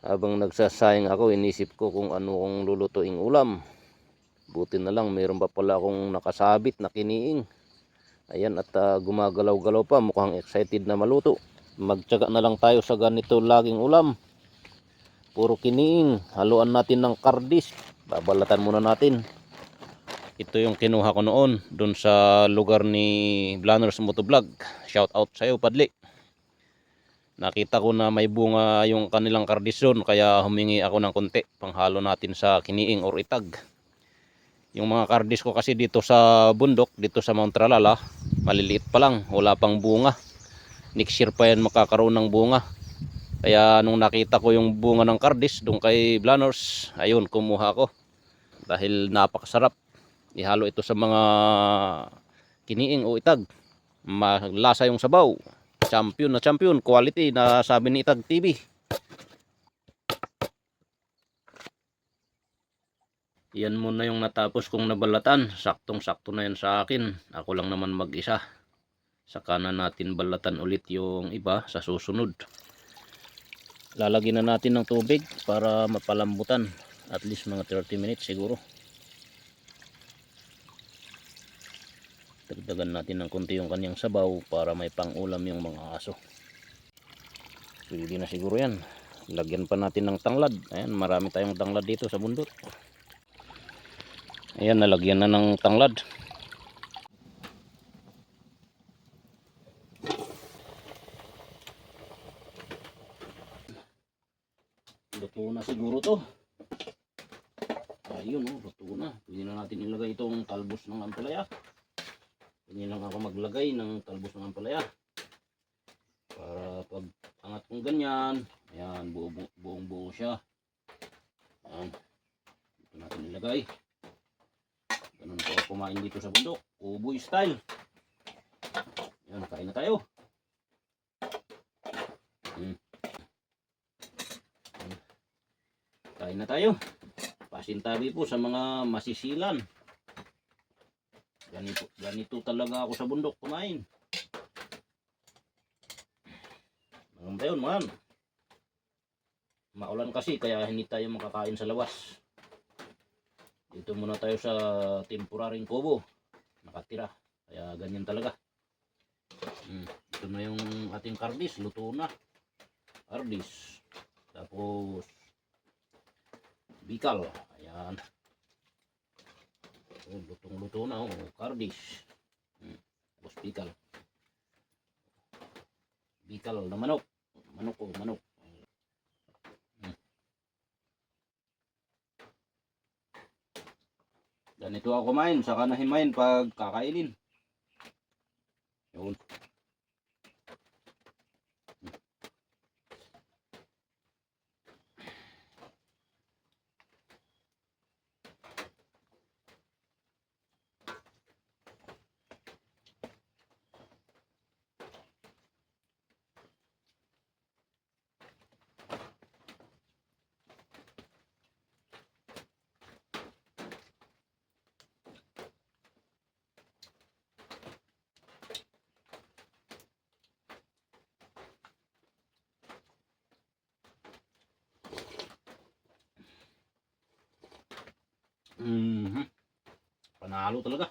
Habang nagsasayang ako, inisip ko kung ano kong lulutuing ulam. Buti na lang mayroon pa pala akong nakasabit na kiniing. Ayan, at gumagalaw-galaw pa, mukhang excited na maluto. Magtiyaga na lang tayo sa ganito laging ulam. Puro kiniing, haluan natin ng kardis. Babalatan muna natin. Ito yung kinuha ko noon dun sa lugar ni Blanners Motovlog. Shout out sa iyo, Padli. Nakita ko na may bunga yung kanilang kardison, kaya humingi ako ng konti panghalo natin sa kiniing or itag. Yung mga kardis ko kasi dito sa bundok, dito sa Mount Tralala, maliliit pa lang, wala pang bunga. Next year pa yan makakaroon ng bunga. Kaya nung nakita ko yung bunga ng kardis doon kay Blanners, ayun, kumuha ko. Dahil napakasarap. Ihalo ito sa mga kiniing o itag. Malasa yung sabaw. Champion na champion, quality na sabi ni Itag TV. Yan muna yung natapos kong nabalatan. Saktong-sakto na yan sa akin. Ako lang naman mag-isa. Saka na natin balatan ulit yung iba sa susunod. Lalagyan na natin ng tubig para mapalambutan. At least mga 30 minutes siguro. Dagdagan natin ng konti yung kanyang sabaw para may pang-ulam yung mga aso. Pwede na siguro yan. Lagyan pa natin ng tanglad. Ayan, marami tayong tanglad dito sa bundok. Ayan, nalagyan na ng tanglad. Luto na siguro to. Ayun, luto na. Pwede na natin ilagay itong talbos ng ampalaya. Pwede lang ako maglagay ng talbos ng ampalaya. Para pag angat kong ganyan, ayan, buong buo siya. Ayan. Ito natin ilagay. Ganun po kumain dito sa bundok. Uboy style. Ayan, kain na tayo. Kain na tayo. Pasintabi po sa mga masisilan. Ganito talaga ako sa bundok kumain. Ngayon tayo man. Maulan kasi kaya hindi tayo makakain sa labas. Dito muna tayo sa temporaring kubo. Nakatira. Kaya ganyan talaga. Ito na yung ating kardis. Luto na. Kardis. Tapos bikal. Ayan. Lutong-luto na. Kardis. Tapos bikal. Bikal na manok. Manok. Ganito ako kumain, saka nahimayin pag kakainin. Yun. Panalo talaga.